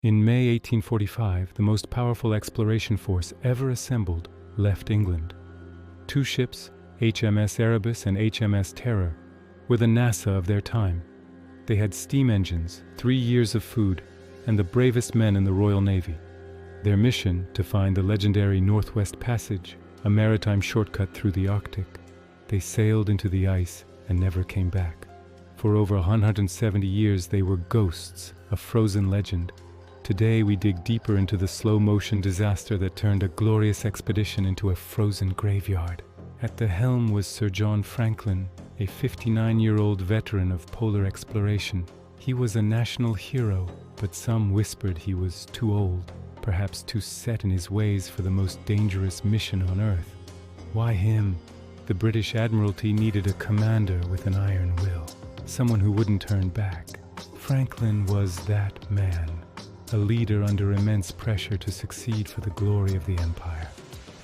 In May 1845, the most powerful exploration force ever assembled left England. 2 ships, HMS Erebus and HMS Terror, were the NASA of their time. They had steam engines, 3 years of food, and the bravest men in the Royal Navy. Their mission, to find the legendary Northwest Passage, a maritime shortcut through the Arctic. They sailed into the ice and never came back. For over 170 years they were ghosts, a frozen legend. Today we dig deeper into the slow-motion disaster that turned a glorious expedition into a frozen graveyard. At the helm was Sir John Franklin, a 59-year-old veteran of polar exploration. He was a national hero, but some whispered he was too old, perhaps too set in his ways for the most dangerous mission on Earth. Why him? The British Admiralty needed a commander with an iron will, someone who wouldn't turn back. Franklin was that man, a leader under immense pressure to succeed for the glory of the Empire.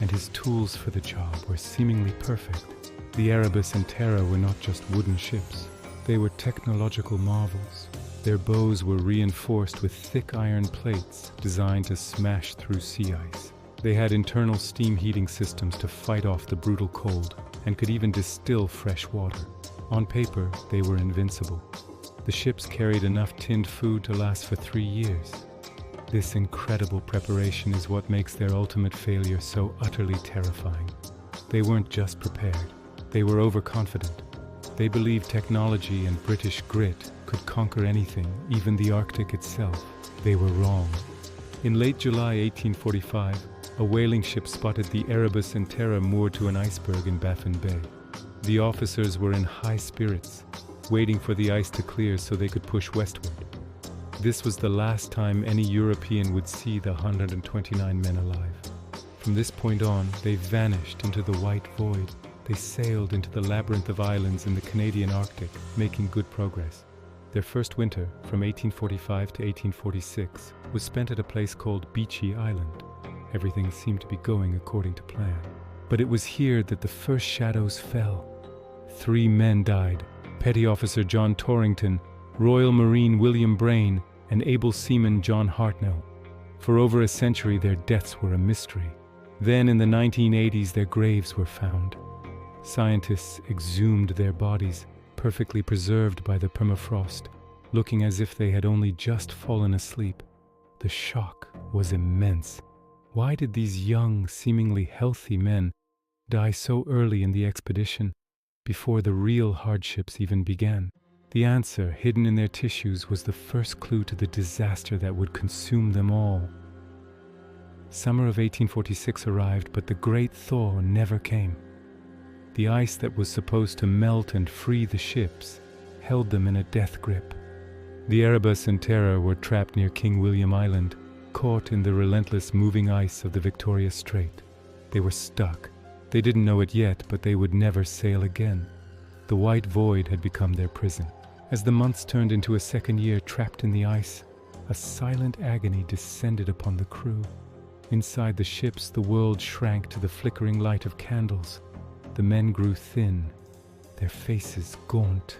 And his tools for the job were seemingly perfect. The Erebus and Terror were not just wooden ships. They were technological marvels. Their bows were reinforced with thick iron plates designed to smash through sea ice. They had internal steam heating systems to fight off the brutal cold and could even distill fresh water. On paper, they were invincible. The ships carried enough tinned food to last for 3 years. This incredible preparation is what makes their ultimate failure so utterly terrifying. They weren't just prepared, they were overconfident. They believed technology and British grit could conquer anything, even the Arctic itself. They were wrong. In late July 1845, a whaling ship spotted the Erebus and Terror moored to an iceberg in Baffin Bay. The officers were in high spirits, waiting for the ice to clear so they could push westward. This was the last time any European would see the 129 men alive. From this point on, they vanished into the white void. They sailed into the labyrinth of islands in the Canadian Arctic, making good progress. Their first winter, from 1845 to 1846, was spent at a place called Beechey Island. Everything seemed to be going according to plan. But it was here that the first shadows fell. 3 men died: Petty Officer John Torrington, Royal Marine William Brain, and able seaman John Hartnell. For over a century their deaths were a mystery. Then in the 1980s their graves were found. Scientists exhumed their bodies, perfectly preserved by the permafrost, looking as if they had only just fallen asleep. The shock was immense. Why did these young, seemingly healthy men die so early in the expedition, before the real hardships even began? The answer, hidden in their tissues, was the first clue to the disaster that would consume them all. Summer of 1846 arrived, but the great thaw never came. The ice that was supposed to melt and free the ships held them in a death grip. The Erebus and Terror were trapped near King William Island, caught in the relentless moving ice of the Victoria Strait. They were stuck. They didn't know it yet, but they would never sail again. The white void had become their prison. As the months turned into a second year trapped in the ice, a silent agony descended upon the crew. Inside the ships, the world shrank to the flickering light of candles. The men grew thin, their faces gaunt.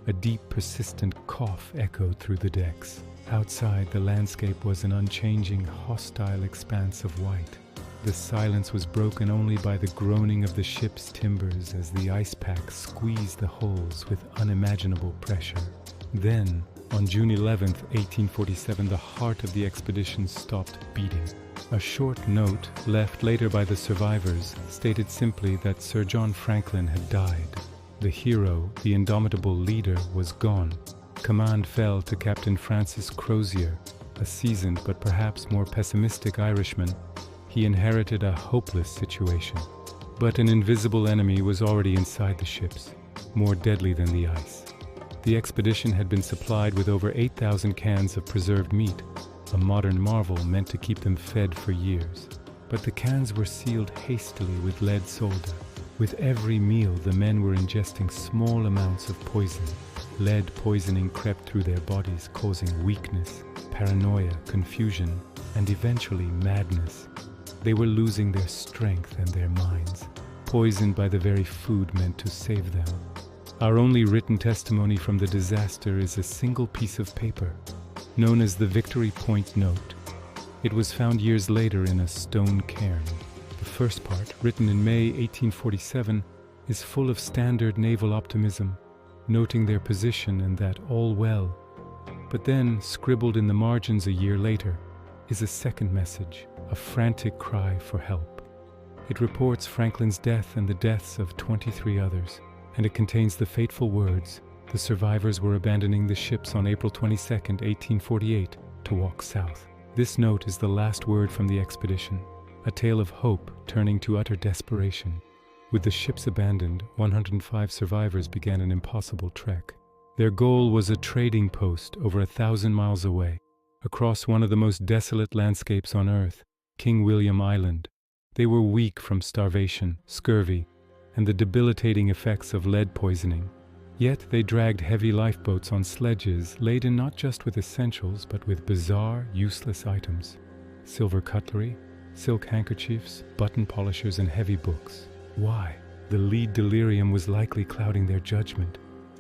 A deep, persistent cough echoed through the decks. Outside, the landscape was an unchanging, hostile expanse of white. The silence was broken only by the groaning of the ship's timbers as the ice pack squeezed the hulls with unimaginable pressure. Then, on June 11, 1847, the heart of the expedition stopped beating. A short note, left later by the survivors, stated simply that Sir John Franklin had died. The hero, the indomitable leader, was gone. Command fell to Captain Francis Crozier, a seasoned but perhaps more pessimistic Irishman. He inherited a hopeless situation. But an invisible enemy was already inside the ships, more deadly than the ice. The expedition had been supplied with over 8,000 cans of preserved meat, a modern marvel meant to keep them fed for years. But the cans were sealed hastily with lead solder. With every meal, the men were ingesting small amounts of poison. Lead poisoning crept through their bodies, causing weakness, paranoia, confusion, and eventually madness. They were losing their strength and their minds, poisoned by the very food meant to save them. Our only written testimony from the disaster is a single piece of paper. known as the Victory Point Note. It was found years later in a stone cairn. The first part, written in May 1847, is full of standard naval optimism, noting their position and that all well. But then, scribbled in the margins a year later, is a second message, a frantic cry for help. It reports Franklin's death and the deaths of 23 others, and it contains the fateful words, the survivors were abandoning the ships on April 22, 1848, to walk south. This note is the last word from the expedition, a tale of hope turning to utter desperation. With the ships abandoned, 105 survivors began an impossible trek. Their goal was a trading post over 1,000 miles away, across one of the most desolate landscapes on Earth, King William Island. They were weak from starvation, scurvy, and the debilitating effects of lead poisoning. Yet they dragged heavy lifeboats on sledges laden not just with essentials but with bizarre, useless items. Silver cutlery, silk handkerchiefs, button polishers, and heavy books. Why? The lead delirium was likely clouding their judgment,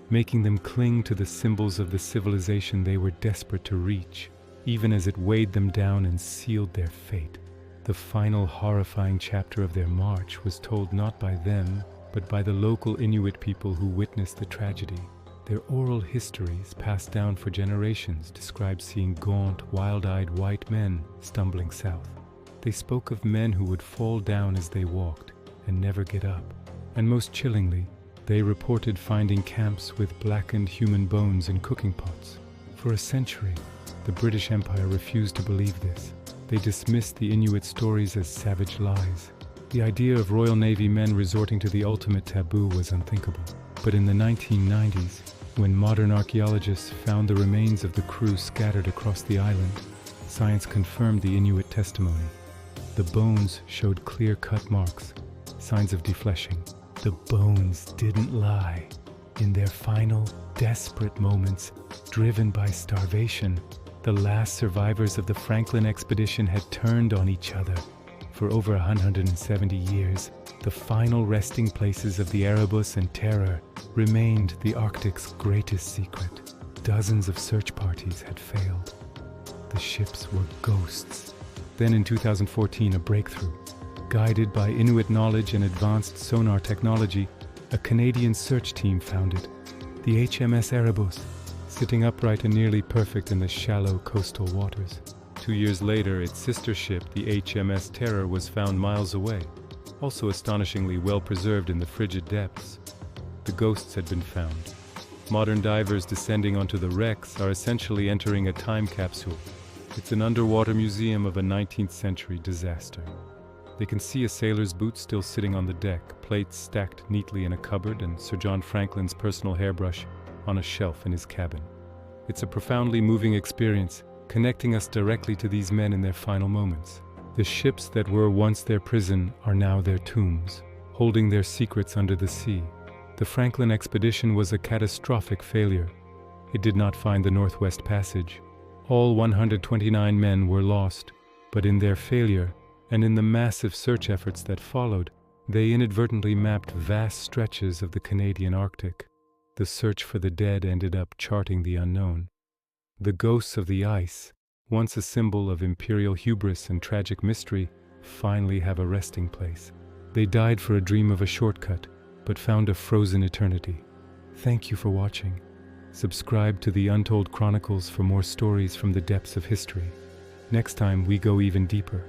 making them cling to the symbols of the civilization they were desperate to reach, even as it weighed them down and sealed their fate. The final horrifying chapter of their march was told not by them, but by the local Inuit people who witnessed the tragedy. Their oral histories, passed down for generations, described seeing gaunt, wild-eyed white men stumbling south. They spoke of men who would fall down as they walked and never get up. And most chillingly, they reported finding camps with blackened human bones in cooking pots. For a century, the British Empire refused to believe this. They dismissed the Inuit stories as savage lies. The idea of Royal Navy men resorting to the ultimate taboo was unthinkable. But in the 1990s, when modern archaeologists found the remains of the crew scattered across the island, science confirmed the Inuit testimony. The bones showed clear-cut marks, signs of defleshing. The bones didn't lie. In their final, desperate moments, driven by starvation, the last survivors of the Franklin expedition had turned on each other. For over 170 years, the final resting places of the Erebus and Terror remained the Arctic's greatest secret. Dozens of search parties had failed. The ships were ghosts. Then in 2014, a breakthrough. Guided by Inuit knowledge and advanced sonar technology, a Canadian search team found it. The HMS Erebus, sitting upright and nearly perfect in the shallow coastal waters. 2 years later, its sister ship, the HMS Terror, was found miles away, also astonishingly well preserved in the frigid depths. The ghosts had been found. Modern divers descending onto the wrecks are essentially entering a time capsule. It's an underwater museum of a 19th century disaster. They can see a sailor's boots still sitting on the deck, plates stacked neatly in a cupboard, and Sir John Franklin's personal hairbrush on a shelf in his cabin. It's a profoundly moving experience, connecting us directly to these men in their final moments. The ships that were once their prison are now their tombs, holding their secrets under the sea. The Franklin expedition was a catastrophic failure. It did not find the Northwest Passage. All 129 men were lost, but in their failure, and in the massive search efforts that followed, they inadvertently mapped vast stretches of the Canadian Arctic. The search for the dead ended up charting the unknown. The ghosts of the ice, once a symbol of imperial hubris and tragic mystery, finally have a resting place. They died for a dream of a shortcut, but found a frozen eternity. Thank you for watching. Subscribe to the Untold Chronicles for more stories from the depths of history. Next time, we go even deeper.